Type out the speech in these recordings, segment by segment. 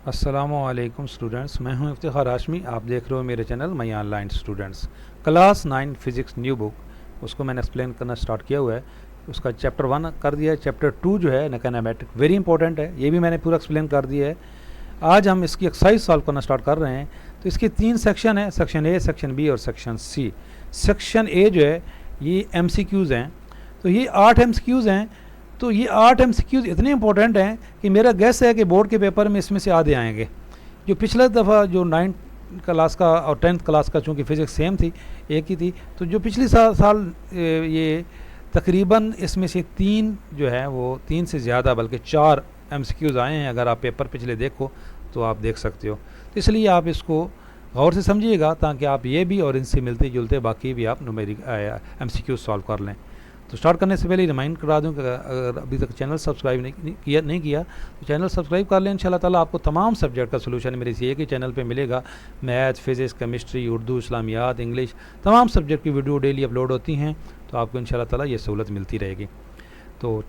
अस्सलामुअलैकुम स्टूडेंट्स, मैं हूं इफ्तिखार हाशमी। आप देख रहे हो मेरे channel my online students. Class 9 physics new book उसको मैंने एक्सप्लेन करना स्टार्ट किया हुआ है। उसका चैप्टर 1 कर दिया है। चैप्टर 2 जो है नैकोमेट्रिक वेरी इंपॉर्टेंट है, ये भी मैंने पूरा एक्सप्लेन कर दिया है। आज हम इसकी एक्सरसाइज सॉल्व करना स्टार्ट कर रहे हैं। तो इसके 3 सेक्शन हैं, सेक्शन ए, सेक्शन बी और सेक्शन सी। सेक्शन ए जो है ये MCQs हैं। तो ये 8 MCQs हैं। तो ये 8 MCQs इतने इंपॉर्टेंट हैं कि मेरा गेस है कि बोर्ड के पेपर में इसमें से आधे आएंगे। जो पिछला दफ़ा जो 9th क्लास का और 10th क्लास का चूँकि फ़िज़िक्स सेम थी, एक ही थी, तो जो पिछली साल ये तकरीबन इसमें से 3 जो है वो 3 से ज़्यादा बल्कि 4 MCQs आए हैं। अगर आप पेपर पिछले देखो तो आप देख सकते हो। तो इसलिए आप इसको गौर से समझिएगा ताकि आप ये भी और इनसे मिलते जुलते बाकी भी आप न्यूमेरिक MCQs सॉल्व कर लें। तो स्टार्ट करने से पहले रिमाइंड करा दूं कि अगर अभी तक चैनल सब्सक्राइब नहीं किया तो चैनल सब्सक्राइब कर लें। इंशाल्लाह ताला आपको तमाम सब्जेक्ट का सोल्यूशन मेरे इसी एक ही चैनल पे मिलेगा। मैथ, फिज़िक्स, केमिस्ट्री, उर्दू, इस्लामियात, इंग्लिश, तमाम सब्जेक्ट की वीडियो डेली अपलोड होती हैं। तो आपको इंशाल्लाह ताला ये सहूलत मिलती रहेगी। तो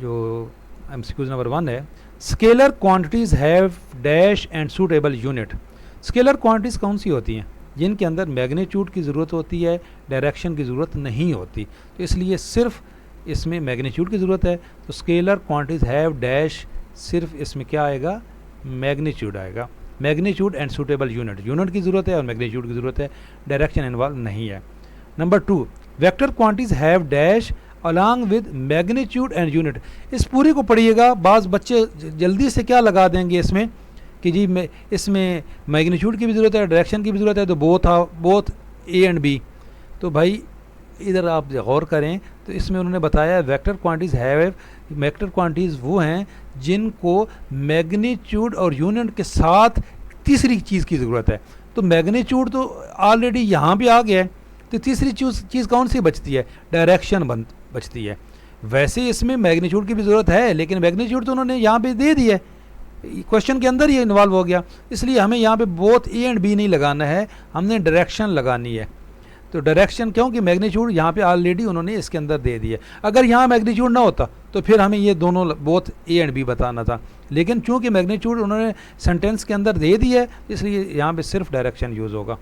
जो MCQ नंबर 1 है, scalar quantities have dash and suitable unit. Scalar quantities कौन सी होती हैं? जिनके अंदर मैग्नीट्यूड की ज़रूरत होती है, डायरेक्शन की ज़रूरत नहीं होती। तो इसलिए सिर्फ इसमें मैग्नीट्यूड की ज़रूरत है। तो स्केलर क्वांटिटीज़ हैव डैश, सिर्फ इसमें क्या आएगा? मैग्नीट्यूड आएगा। Magnitude and suitable unit, unit की ज़रूरत है और मैग्नीट्यूड की ज़रूरत है, डायरेक्शन इन्वॉल्व नहीं है। Number 2, vector quantities have dash along with magnitude and unit. इस पूरी को पढ़िएगा। बाज़ बच्चे जल्दी से क्या लगा देंगे इसमें कि जी इसमें मैग्नीट्यूड की भी ज़रूरत है, डायरेक्शन की भी ज़रूरत है, तो बोथ ए एंड बी। तो भाई इधर आप गौर करें तो इसमें उन्होंने बताया vector quantities have, vector quantities वो हैं जिनको मैग्नीट्यूड और यूनिट के साथ तीसरी चीज़ की ज़रूरत है। तो मैग्नीट्यूड तो ऑलरेडी यहाँ भी आ गया है, तो तीसरी चीज़ कौन सी बचती है? डायरेक्शन बचती है। वैसे इसमें मैग्नीट्यूड की भी ज़रूरत है, लेकिन मैग्नीट्यूड तो उन्होंने यहाँ पे दे दी है, क्वेश्चन के अंदर ये इन्वॉल्व हो गया। इसलिए हमें यहाँ पे बोथ ए एंड बी नहीं लगाना है, हमने डायरेक्शन लगानी है। तो डायरेक्शन क्योंकि मैग्नीट्यूड यहाँ पे ऑलरेडी उन्होंने इसके अंदर दे दिया। अगर यहाँ मैग्नीट्यूड ना होता तो फिर हमें ये दोनों बोथ ए एंड बी बताना था, लेकिन चूँकि मैग्नीट्यूड उन्होंने सेंटेंस के अंदर दे दी है इसलिए यहाँ पर सिर्फ डायरेक्शन यूज़ होगा।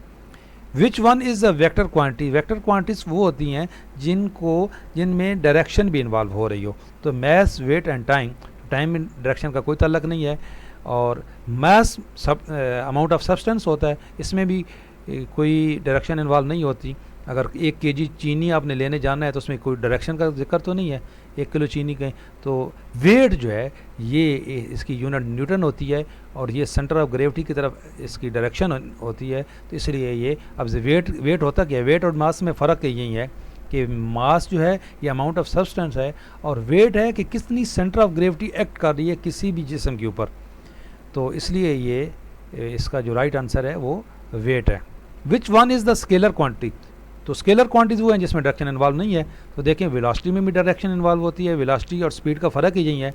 Which one is the vector quantity? Vector quantities वो होती हैं जिनमें डायरेक्शन भी इन्वॉल्व हो रही हो। तो मैस, वेट एंड टाइम में डायरेक्शन का कोई ताल्लुक नहीं है। और मास अमाउंट ऑफ सब्सटेंस होता है, इसमें भी कोई डायरेक्शन इन्वॉल्व नहीं होती। अगर 1 kg चीनी आपने लेने जाना है तो उसमें कोई डायरेक्शन का जिक्र तो नहीं है, 1 किलो चीनी का। तो वेट जो है ये इसकी यूनिट न्यूटन होती है और ये सेंटर ऑफ ग्रेविटी की तरफ इसकी डायरेक्शन होती है। तो इसलिए ये अब वेट होता क्या है? वेट और मास में फ़र्क यही है कि मास जो है ये अमाउंट ऑफ सब्सटेंस है और वेट है कि कितनी सेंटर ऑफ ग्रेविटी एक्ट कर रही है किसी भी जिस्म के ऊपर। तो इसलिए ये इसका जो राइट आंसर है वो वेट है। Which one is the scalar quantity? तो स्केलर क्वांटिटीज़ वो हैं जिसमें डायरेक्शन इन्वॉल्व नहीं है। तो देखें वेलोसिटी में भी डायरेक्शन इन्वॉल्व होती है। वेलोसिटी और स्पीड का फ़र्क ही यही है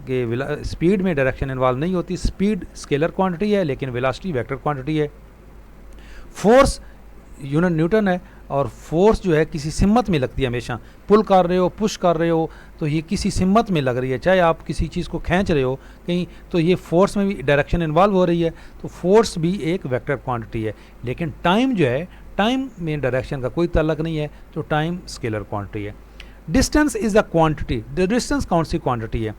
कि स्पीड में डायरेक्शन इन्वॉल्व नहीं होती। स्पीड स्केलर क्वांटिटी है लेकिन वेलोसिटी वेक्टर क्वांटिटी है। फोर्स यूनिट न्यूटन है और फोर्स जो है किसी सिमत में लगती है। हमेशा पुल कर रहे हो, पुश कर रहे हो, तो ये किसी सिमत में लग रही है। चाहे आप किसी चीज़ को खींच रहे हो कहीं, तो ये फोर्स में भी डायरेक्शन इन्वॉल्व हो रही है। तो फोर्स भी एक वेक्टर क्वांटिटी है। लेकिन टाइम जो है, टाइम में डायरेक्शन का कोई ताल्लुक नहीं है, तो टाइम स्केलर क्वांटिटी है। Distance is the quantity. Distance कौन सी क्वांटिटी है?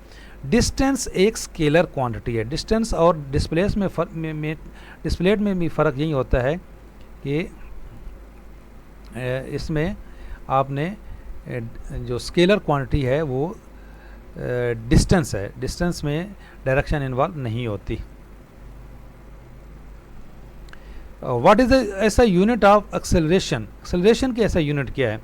डिस्टेंस एक स्केलर क्वांटिटी है। डिस्टेंस और डिस्प्लेस में डिस्प्लेट में भी फ़र्क यही होता है कि इसमें आपने जो स्केलर क्वांटिटी है वो डिस्टेंस है, डिस्टेंस में डायरेक्शन इन्वॉल्व नहीं होती। व्हाट इज़ ऐसा यूनिट ऑफ एक्सेलरेशन? एक्सेलरेशन की ऐसा यूनिट क्या है?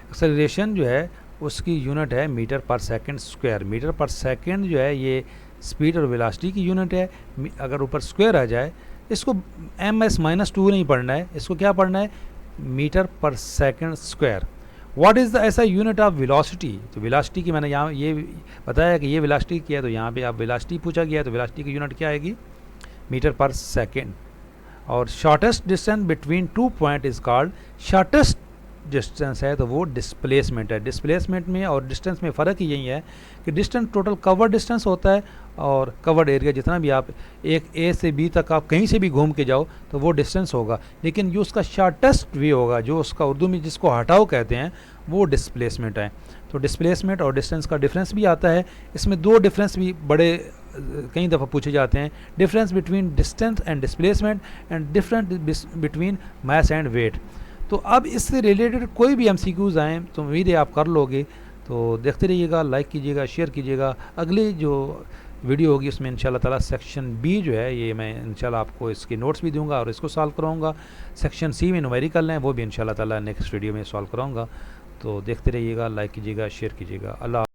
एक्सेलरेशन जो है उसकी यूनिट है मीटर पर सेकंड स्क्वायर। मीटर पर सेकंड जो है ये स्पीड और वेलोसिटी की यूनिट है। अगर ऊपर स्क्वायर आ जाए, इसको ms-2 नहीं पढ़ना है, इसको क्या पढ़ना है? मीटर पर second square. What is the ऐसा यूनिट ऑफ वेलोसिटी? तो वेलोसिटी की मैंने यहाँ ये बताया कि ये वेलोसिटी क्या है, तो यहाँ पे आप वेलोसिटी पूछा गया है तो वेलोसिटी की यूनिट क्या आएगी? मीटर पर सेकंड। और shortest distance between 2 point is called shortest distance है तो वो डिस्प्लेसमेंट है। डिस्प्लेसमेंट में और डिस्टेंस में फ़र्क ही यही है कि डिस्टेंस टोटल कवर्ड डिस्टेंस होता है, और कवर्ड एरिया जितना भी आप एक ए से बी तक आप कहीं से भी घूम के जाओ तो वो डिस्टेंस होगा, लेकिन जो उसका शॉर्टेस्ट वे होगा, जो उसका उर्दू में जिसको हटाओ कहते हैं, वो डिस्प्लेसमेंट है। तो डिस्प्लेसमेंट और डिस्टेंस का डिफरेंस भी आता है। इसमें दो डिफरेंस भी बड़े कई दफ़ा पूछे जाते हैं, difference between distance and displacement and difference between mass and weight. तो अब इससे रिलेटेड कोई भी एमसीक्यूज़ आएँ तो उम्मीद है आप कर लोगे। तो देखते रहिएगा, लाइक कीजिएगा, शेयर कीजिएगा। अगली जो वीडियो होगी उसमें इंशाल्लाह ताला सेक्शन बी जो है, ये मैं इंशाल्लाह आपको इसके नोट्स भी दूंगा और इसको सॉल्व कराऊंगा। सेक्शन सी में न्यूमेरिकल हैं, वो भी इंशाल्लाह ताला नेक्स्ट वीडियो में सॉल्व कराऊंगा। तो देखते रहिएगा, लाइक कीजिएगा, शेयर कीजिएगा। अल्लाह।